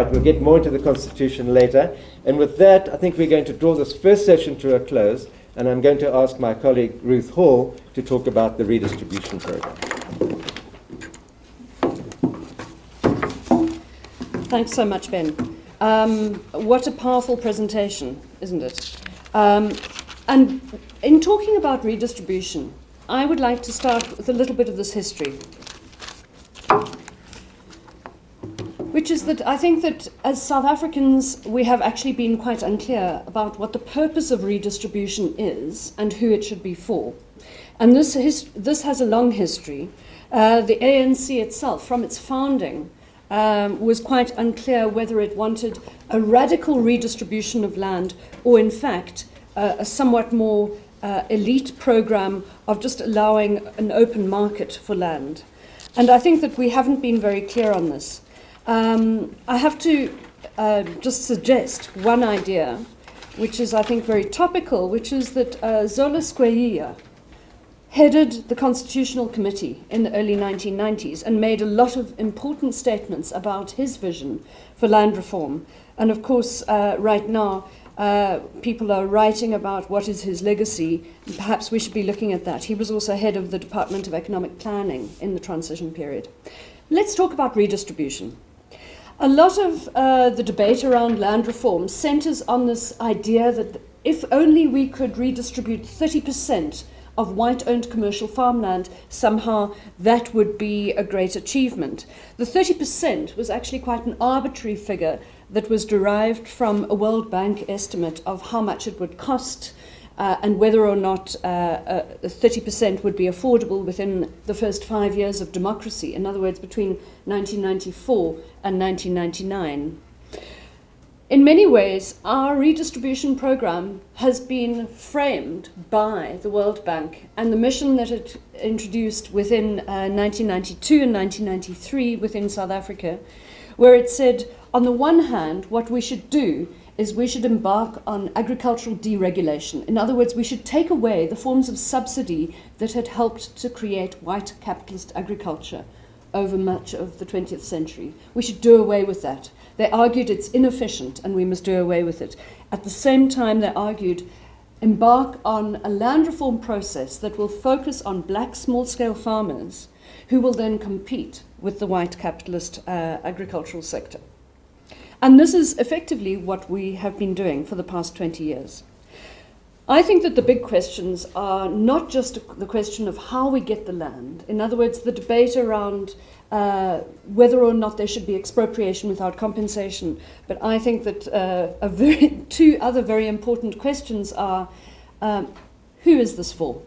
right, we'll get more into the Constitution later. And with that, I think we're going to draw this first session to a close, and I'm going to ask my colleague Ruth Hall to talk about the redistribution program. Thanks so much, Ben. What a powerful presentation, isn't it? And in talking about redistribution, I would like to start with a little bit of this history, which is that I think that as South Africans, we have actually been quite unclear about what the purpose of redistribution is and who it should be for. And this has a long history. The ANC itself, from its founding, was quite unclear whether it wanted a radical redistribution of land or, in fact, a somewhat more elite program of just allowing an open market for land. And I think that we haven't been very clear on this. I have to just suggest one idea, which is, I think, very topical, which is that Zola Skweyiya headed the Constitutional Committee in the early 1990s and made a lot of important statements about his vision for land reform. And of course, right now, people are writing about what is his legacy. Perhaps we should be looking at that. He was also head of the Department of Economic Planning in the transition period. Let's talk about redistribution. A lot of the debate around land reform centers on this idea that if only we could redistribute 30% of white-owned commercial farmland, somehow that would be a great achievement. The 30% was actually quite an arbitrary figure that was derived from a World Bank estimate of how much it would cost and whether or not 30% would be affordable within the first 5 years of democracy, in other words, between 1994 and 1999. In many ways, our redistribution program has been framed by the World Bank and the mission that it introduced within 1992 and 1993 within South Africa, where it said, on the one hand, what we should do is we should embark on agricultural deregulation. In other words, we should take away the forms of subsidy that had helped to create white capitalist agriculture over much of the 20th century. We should do away with that. They argued it's inefficient and we must do away with it. At the same time, they argued embark on a land reform process that will focus on black small-scale farmers who will then compete with the white capitalist agricultural sector. And this is effectively what we have been doing for the past 20 years. I think that the big questions are not just the question of how we get the land. In other words, the debate around whether or not there should be expropriation without compensation. But I think that two other very important questions are, who is this for?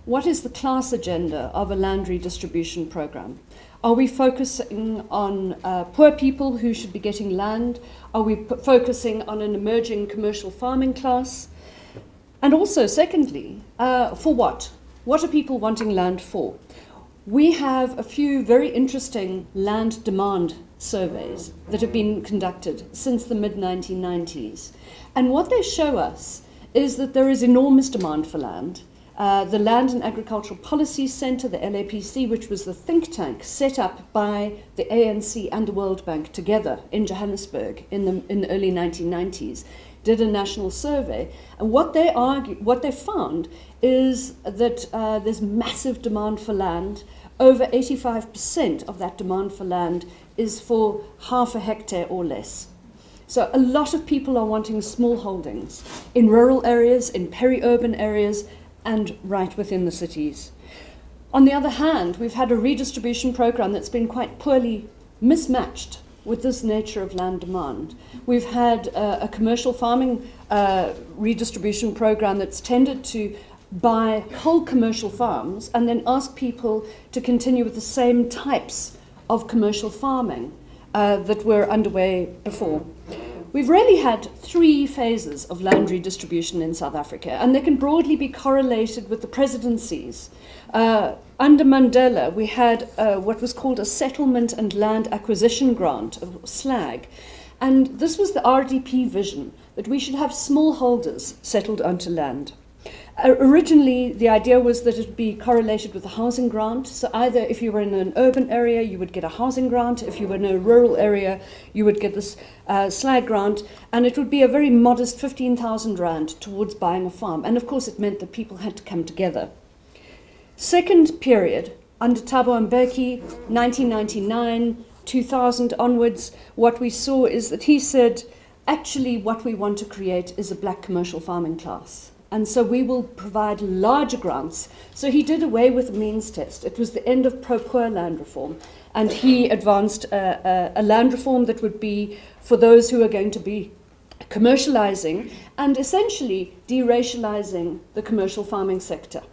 What is the class agenda of a land redistribution program? Are we focusing on poor people who should be getting land? Are we focusing on an emerging commercial farming class? And also, secondly, for what? What are people wanting land for? We have a few very interesting land demand surveys that have been conducted since the mid-1990s. And what they show us is that there is enormous demand for land. The Land and Agricultural Policy Centre, the LAPC, which was the think tank set up by the ANC and the World Bank together in Johannesburg in the early 1990s, did a national survey. And what they found is that there's massive demand for land. Over 85% of that demand for land is for half a hectare or less. So a lot of people are wanting small holdings in rural areas, in peri-urban areas, and right within the cities. On the other hand, we've had a redistribution program that's been quite poorly mismatched with this nature of land demand. We've had a commercial farming redistribution program that's tended to buy whole commercial farms and then ask people to continue with the same types of commercial farming that were underway before. We've really had 3 phases of land redistribution in South Africa, and they can broadly be correlated with the presidencies. Under Mandela, we had what was called a Settlement and Land Acquisition Grant, SLAG, and this was the RDP vision, that we should have smallholders settled onto land. Originally, the idea was that it would be correlated with a housing grant. So either if you were in an urban area, you would get a housing grant. If you were in a rural area, you would get this slag grant. And it would be a very modest 15,000 rand towards buying a farm. And of course, it meant that people had to come together. Second period, under Thabo Mbeki, 1999, 2000 onwards, what we saw is that he said, actually what we want to create is a black commercial farming class. And so we will provide larger grants. So he did away with the means test. It was the end of pro-poor land reform. And he advanced a land reform that would be for those who are going to be commercializing and essentially deracializing the commercial farming sector.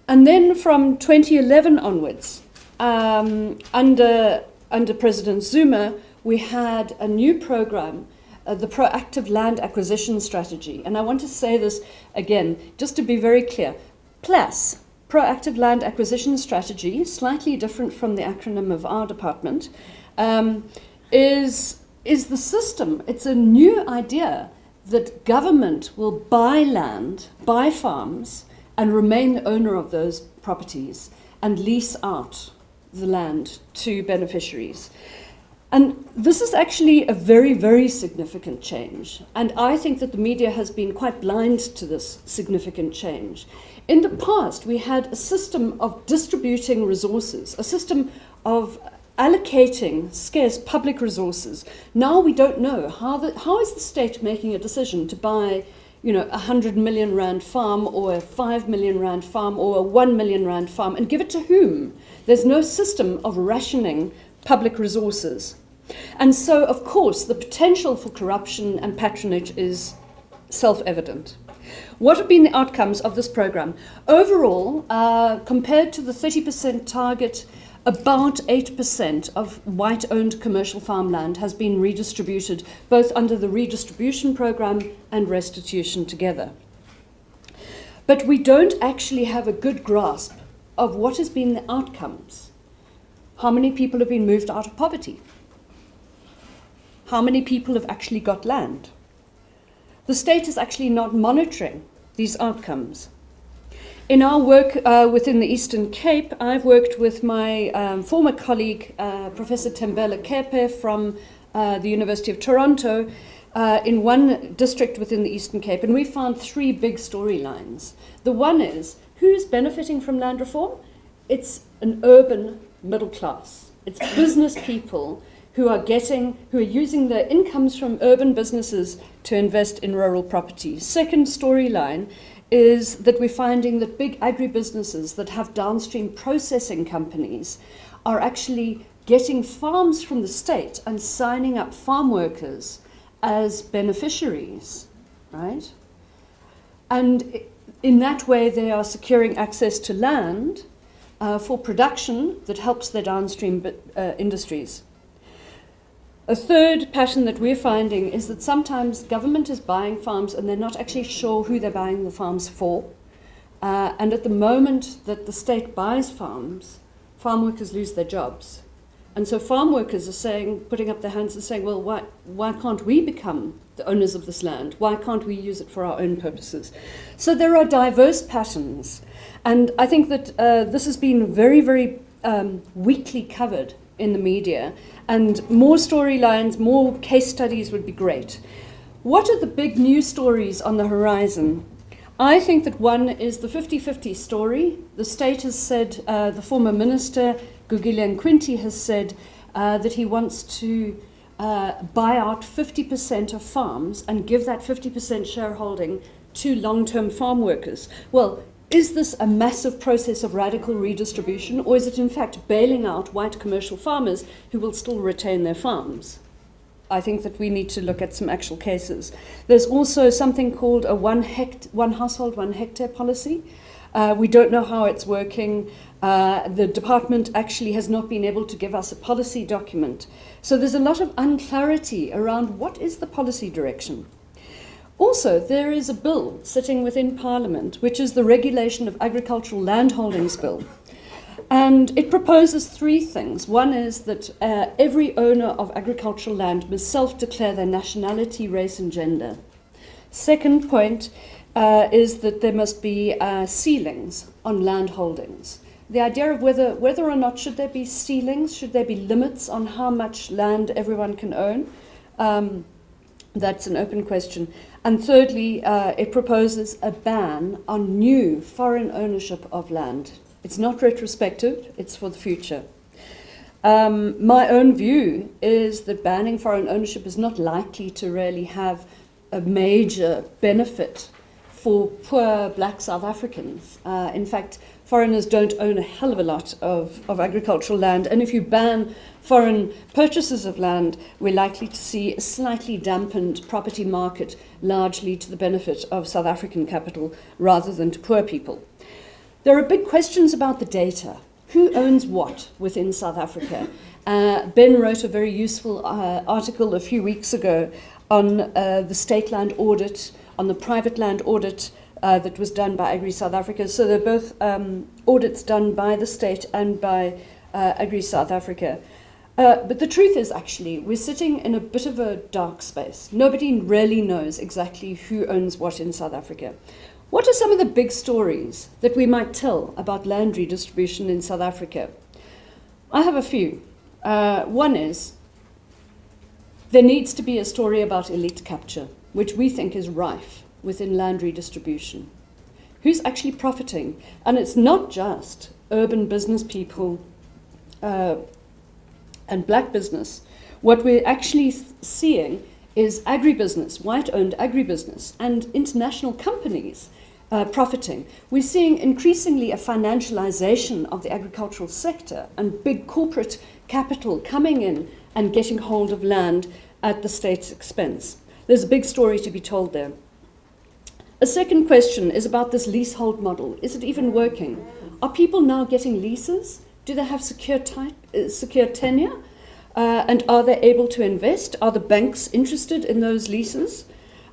And then from 2011 onwards, under President Zuma, we had a new program, the proactive land acquisition strategy. And I want to say this again, just to be very clear. PLAAS, proactive land acquisition strategy, slightly different from the acronym of our department, is the system. It's a new idea that government will buy land, buy farms, and remain the owner of those properties and lease out the land to beneficiaries. And this is actually a very, very significant change. And I think that the media has been quite blind to this significant change. In the past, we had a system of distributing resources, a system of allocating scarce public resources. Now we don't know how is the state making a decision to buy, a 100 million rand farm or a 5 million rand farm or a 1 million rand farm, and give it to whom? There's no system of rationing public resources. And so, of course, the potential for corruption and patronage is self-evident. What have been the outcomes of this program? Overall, compared to the 30% target, about 8% of white-owned commercial farmland has been redistributed, both under the redistribution program and restitution together. But we don't actually have a good grasp of what has been the outcomes. How many people have been moved out of poverty? How many people have actually got land? The state is actually not monitoring these outcomes. In our work within the Eastern Cape, I've worked with my former colleague, Professor Tembela Kepe from the University of Toronto, in one district within the Eastern Cape, and we found three big storylines. The one is, who's benefiting from land reform? It's an urban middle class. It's business people who are using their incomes from urban businesses to invest in rural property. Second storyline is that we're finding that big agribusinesses that have downstream processing companies are actually getting farms from the state and signing up farm workers as beneficiaries, right? And in that way, they are securing access to land for production that helps their downstream industries. A third pattern that we're finding is that sometimes government is buying farms and they're not actually sure who they're buying the farms for. And at the moment that the state buys farms, farm workers lose their jobs. And so farm workers are putting up their hands and saying, well, why can't we become the owners of this land? Why can't we use it for our own purposes? So there are diverse patterns. And I think that this has been very, very weakly covered in the media, and more storylines, more case studies would be great. What are the big news stories on the horizon? I think that one is the 50-50 story. The state has said, the former minister, Gugile Nkwinti, has said that he wants to buy out 50% of farms and give that 50% shareholding to long-term farm workers. Well, is this a massive process of radical redistribution, or is it in fact bailing out white commercial farmers who will still retain their farms? I think that we need to look at some actual cases. There's also something called a one household, 1 hectare policy. We don't know how it's working. The department actually has not been able to give us a policy document. So there's a lot of unclarity around what is the policy direction. Also, there is a bill sitting within Parliament, which is the Regulation of Agricultural Landholdings Bill. And it proposes three things. One is that every owner of agricultural land must self-declare their nationality, race, and gender. Second point is that there must be ceilings on land holdings. The idea of whether or not should there be ceilings, should there be limits on how much land everyone can own, that's an open question. And thirdly, it proposes a ban on new foreign ownership of land. It's not retrospective, it's for the future. My own view is that banning foreign ownership is not likely to really have a major benefit for poor black South Africans. In fact, foreigners don't own a hell of a lot of agricultural land, and if you ban foreign purchases of land, we're likely to see a slightly dampened property market, largely to the benefit of South African capital rather than to poor people. There are big questions about the data. Who owns what within South Africa? Ben wrote a very useful article a few weeks ago on the state land audit, on the private land audit that was done by Agri South Africa. So they're both audits done by the state and by Agri South Africa. But the truth is, actually, we're sitting in a bit of a dark space. Nobody really knows exactly who owns what in South Africa. What are some of the big stories that we might tell about land redistribution in South Africa? I have a few. One is there needs to be a story about elite capture, which we think is rife within land redistribution. Who's actually profiting? And it's not just urban business people and black business. What we're actually seeing is agribusiness, white-owned agribusiness, and international companies profiting. We're seeing increasingly a financialization of the agricultural sector and big corporate capital coming in and getting hold of land at the state's expense. There's a big story to be told there. A second question is about this leasehold model. Is it even working? Are people now getting leases? Do they have secure tenure? And are they able to invest? Are the banks interested in those leases?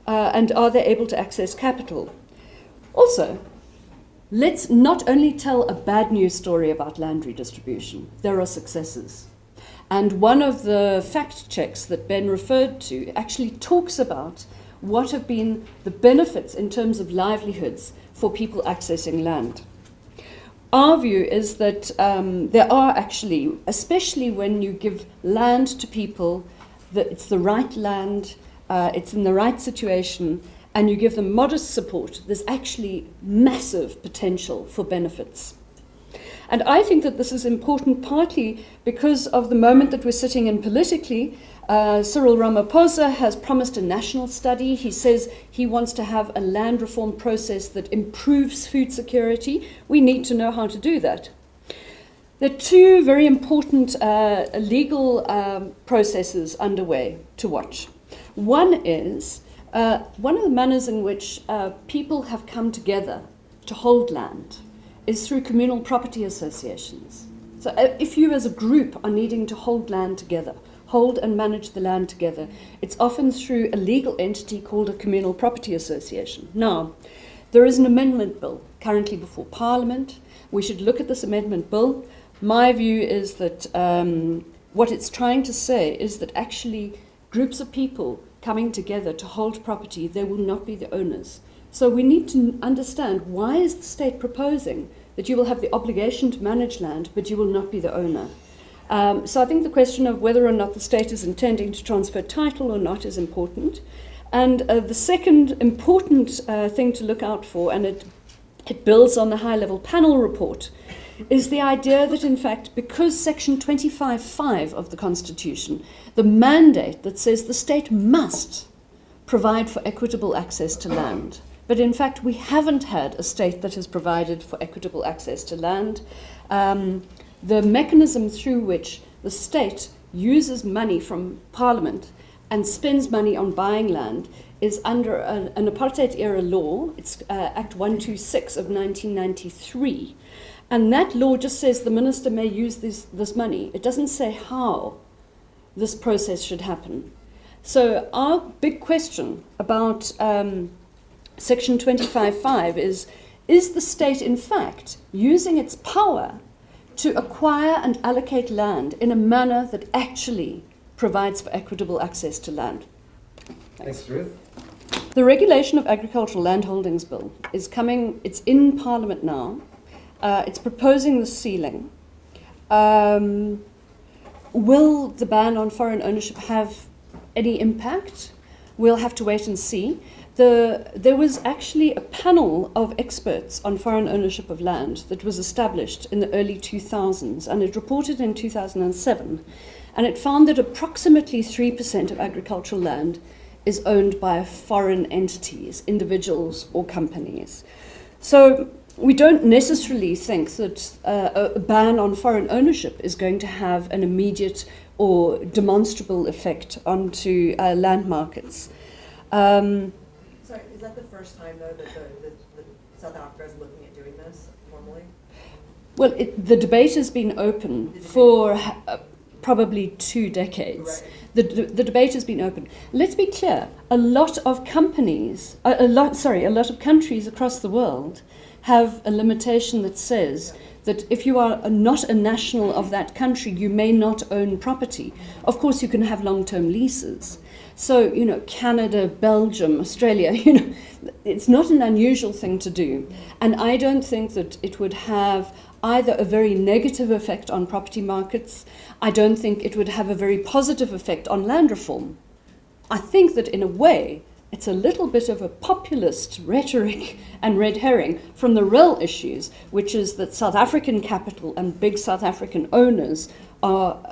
And are they able to access capital? Also, let's not only tell a bad news story about land redistribution. There are successes. And one of the fact checks that Ben referred to actually talks about what have been the benefits in terms of livelihoods for people accessing land. Our view is that there are actually, especially when you give land to people, that it's the right land, it's in the right situation, and you give them modest support, there's actually massive potential for benefits. And I think that this is important partly because of the moment that we're sitting in politically. Cyril Ramaphosa has promised a national study. He says he wants to have a land reform process that improves food security. We need to know how to do that. There are two very important legal processes underway to watch. One is one of the manners in which people have come together to hold land is through communal property associations. So if you as a group are needing to hold land together, hold and manage the land together, it's often through a legal entity called a communal property association. Now, there is an amendment bill currently before Parliament. We should look at this amendment bill. My view is that what it's trying to say is that actually groups of people coming together to hold property, they will not be the owners. So we need to understand, why is the state proposing that you will have the obligation to manage land, but you will not be the owner? So I think the question of whether or not the state is intending to transfer title or not is important. And the second important thing to look out for, and it builds on the high-level panel report, is the idea that, in fact, because Section 25(5) of the Constitution, the mandate that says the state must provide for equitable access to land. But in fact, we haven't had a state that has provided for equitable access to land. The mechanism through which the state uses money from Parliament and spends money on buying land is under an apartheid-era law. It's Act 126 of 1993. And that law just says the minister may use this money. It doesn't say how this process should happen. So our big question about Section 25(5) is the state, in fact, using its power to acquire and allocate land in a manner that actually provides for equitable access to land? Thanks, Ruth. The Regulation of Agricultural Landholdings Bill is coming, it's in Parliament now. It's proposing the ceiling. Will the ban on foreign ownership have any impact? We'll have to wait and see. There was actually a panel of experts on foreign ownership of land that was established in the early 2000s, and it reported in 2007, and it found that approximately 3% of agricultural land is owned by foreign entities, individuals or companies. So we don't necessarily think that a ban on foreign ownership is going to have an immediate or demonstrable effect onto land markets. Sorry, is that the first time, though, that South Africa is looking at doing this formally? Well, the debate has been open for probably 2 decades. Right. The debate has been open. Let's be clear, a lot of countries across the world have a limitation that says that if you are not a national of that country, you may not own property. Of course, you can have long-term leases. So, Canada, Belgium, Australia, it's not an unusual thing to do. And I don't think that it would have either a very negative effect on property markets. I don't think it would have a very positive effect on land reform. I think that in a way, it's a little bit of a populist rhetoric and red herring from the real issues, which is that South African capital and big South African owners own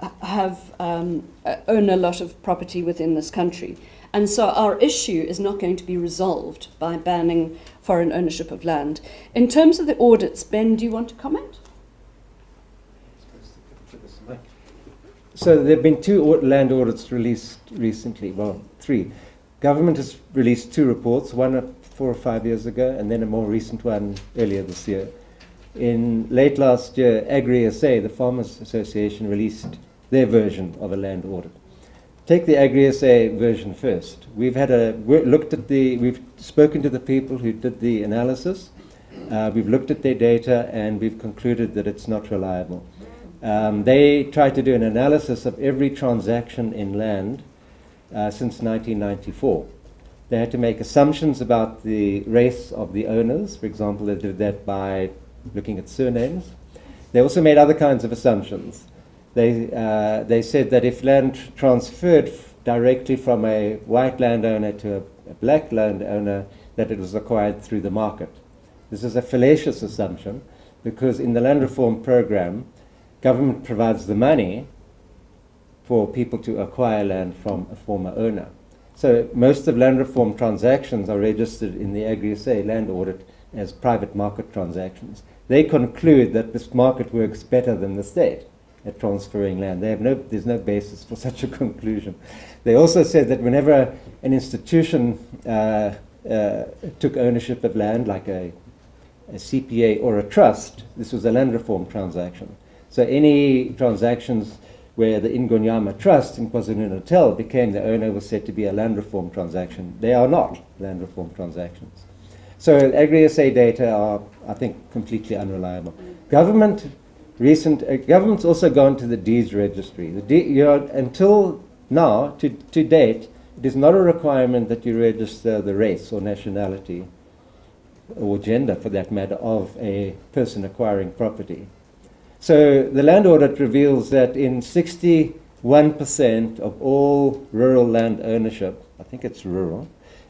a lot of property within this country. And so our issue is not going to be resolved by banning foreign ownership of land. In terms of the audits, Ben, do you want to comment? So there have been 2 land audits released recently, well, 3. Government has released 2 reports, one 4 or 5 years ago, and then a more recent one earlier this year. In late last year, Agri-SA, the Farmers Association, released their version of a land audit. Take the Agri-SA version first. We've spoken to the people who did the analysis, we've looked at their data, and we've concluded that it's not reliable. They tried to do an analysis of every transaction in land since 1994. They had to make assumptions about the race of the owners. For example, they did that by looking at surnames. They also made other kinds of assumptions. They said that if land transferred directly from a white landowner to a black landowner, that it was acquired through the market. This is a fallacious assumption because in the land reform program, government provides the money for people to acquire land from a former owner. So most of land reform transactions are registered in the Agri-SA land audit as private market transactions. They conclude that this market works better than the state at transferring land. There's no basis for such a conclusion. They also said that whenever an institution took ownership of land, like a CPA or a trust, this was a land reform transaction. So any transactions where the Ingonyama Trust in KwaZulu-Natal became the owner was said to be a land reform transaction. They are not land reform transactions. So Agri-SA data are, I think, completely unreliable. Government's also gone to the deeds registry. Until now, to date, it is not a requirement that you register the race or nationality or gender, for that matter, of a person acquiring property. So the land audit reveals that in 61% of all rural land ownership, I think it's rural,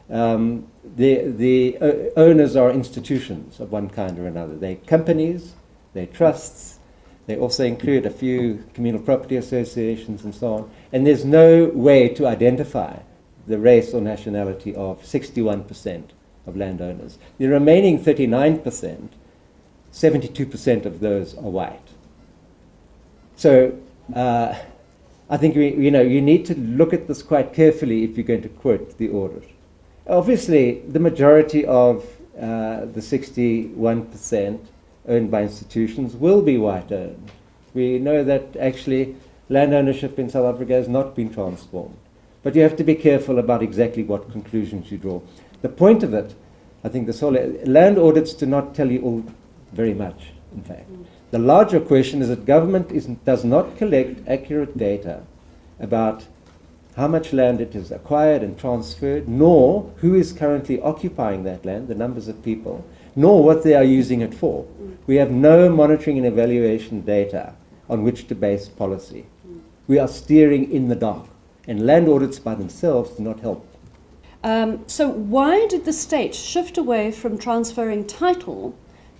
the owners are institutions of one kind or another. They're companies, they're trusts, they also include a few communal property associations and so on. And there's no way to identify the race or nationality of 61% of landowners. The remaining 39%, 72% of those are white. So I think you need to look at this quite carefully if you're going to quote the audit. Obviously, the majority of the 61% owned by institutions will be white-owned. We know that actually land ownership in South Africa has not been transformed. But you have to be careful about exactly what conclusions you draw. The point of it, I think this whole land audits do not tell you all very much, in fact. The larger question is that government does not collect accurate data about how much land it has acquired and transferred, nor who is currently occupying that land, the numbers of people, nor what they are using it for. We have no monitoring and evaluation data on which to base policy. We are steering in the dark, and land audits by themselves do not help. So why did the state shift away from transferring title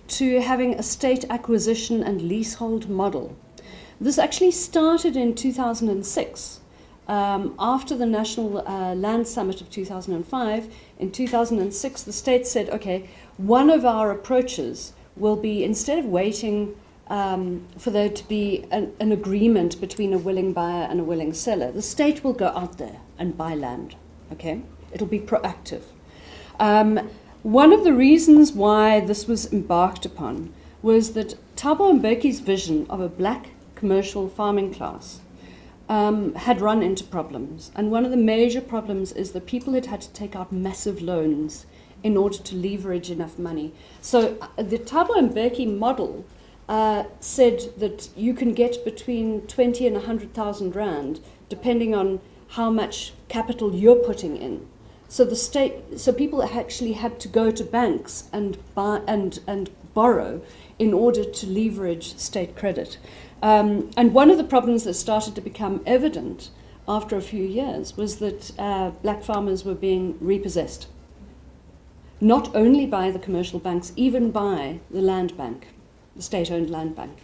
to having a state acquisition and leasehold model? This actually started in 2006. After the National Land Summit of 2005, in 2006, the state said, okay, one of our approaches will be, instead of waiting for there to be an agreement between a willing buyer and a willing seller, the state will go out there and buy land, okay? It'll be proactive. One of the reasons why this was embarked upon was that Thabo Mbeki's vision of a black commercial farming class had run into problems. And one of the major problems is that people had to take out massive loans in order to leverage enough money. So the Thabo Mbeki model said that you can get between 20 and 100,000 rand, depending on how much capital you're putting in. So people actually had to go to banks and buy and borrow in order to leverage state credit. And one of the problems that started to become evident after a few years was that black farmers were being repossessed, not only by the commercial banks, even by the land bank, the state-owned land bank.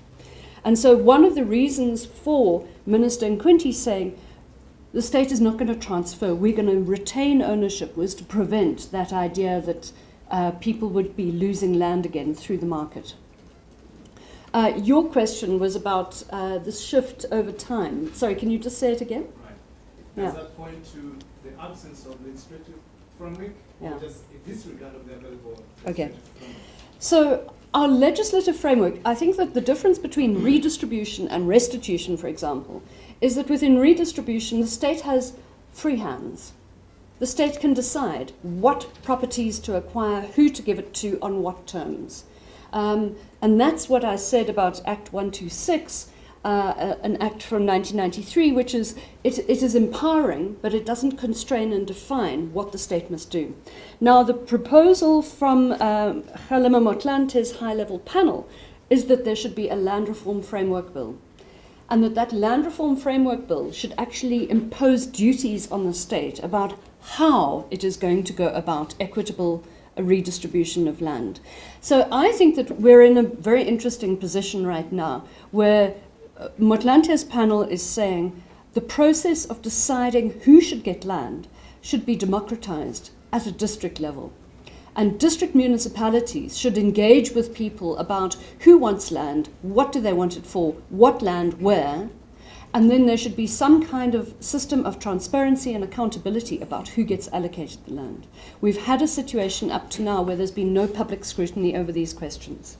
And so one of the reasons for Minister Nkwinti saying the state is not going to transfer, we're going to retain ownership, was to prevent that idea that people would be losing land again through the market. Your question was about this shift over time. Sorry, can you just say it again? Right. Does that point to the absence of legislative framework, or just a disregard of the available legislative framework? So our legislative framework, I think that the difference between redistribution and restitution, for example, is that within redistribution, the state has free hands. The state can decide what properties to acquire, who to give it to, on what terms. And that's what I said about Act 126, an act from 1993, which is, it is empowering, but it doesn't constrain and define what the state must do. Now, the proposal from Kgalema Motlante's high-level panel is that there should be a land reform framework bill, and that land reform framework bill should actually impose duties on the state about how it is going to go about equitable redistribution of land. So I think that we're in a very interesting position right now where Motlante's panel is saying the process of deciding who should get land should be democratized at a district level. And district municipalities should engage with people about who wants land, what do they want it for, what land, where, and then there should be some kind of system of transparency and accountability about who gets allocated the land. We've had a situation up to now where there's been no public scrutiny over these questions.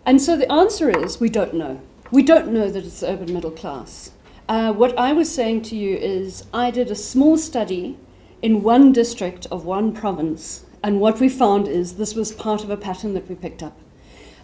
And so the answer is we don't know. We don't know that it's the urban middle class. What I was saying to you is I did a small study in one district of one province, and what we found is this was part of a pattern that we picked up.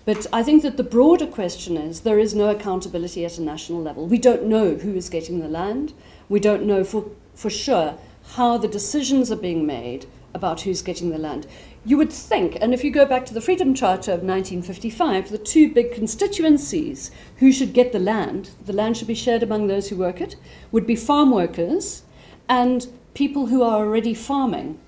But I think that the broader question is there is no accountability at a national level. We don't know who is getting the land. We don't know for sure how the decisions are being made about who's getting the land. You would think, and if you go back to the Freedom Charter of 1955, the two big constituencies who should get the land should be shared among those who work it, would be farm workers and people who are already farming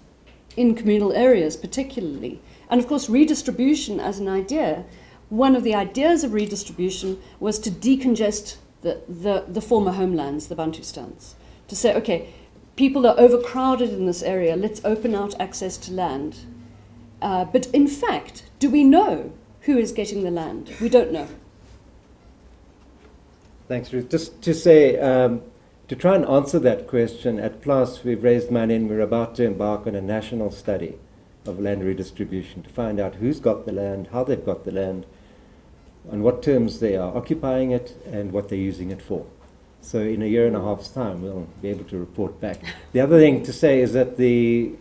in communal areas particularly. And of course, redistribution as an idea, one of the ideas of redistribution was to decongest the former homelands, the Bantustans. To say, okay, people are overcrowded in this area, let's open out access to land. But in fact, do we know who is getting the land? We don't know. Thanks, Ruth. Just to say, to try and answer that question, at PLAAS we've raised money and we're about to embark on a national study of land redistribution to find out who's got the land, how they've got the land, on what terms they are occupying it, and what they're using it for. So in a year and a half's time, we'll be able to report back. The other thing to say is that the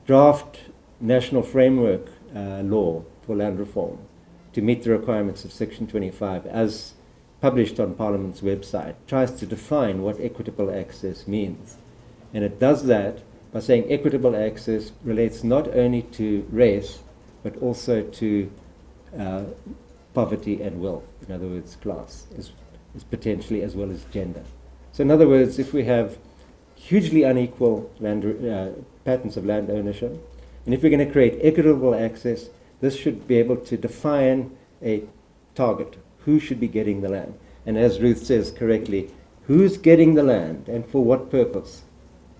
draft national framework law for land reform, to meet the requirements of Section 25, as published on Parliament's website, tries to define what equitable access means. And it does that by saying equitable access relates not only to race, but also to poverty and wealth. In other words, class is potentially as well as gender. So in other words, if we have hugely unequal patterns of land ownership, and if we're going to create equitable access, this should be able to define a target. Who should be getting the land? And as Ruth says correctly, who's getting the land and for what purpose?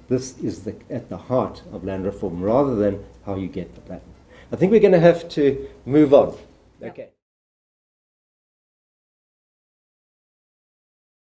This is at the heart of land reform rather than how you get the land. I think we're going to have to move on. Yeah. Okay.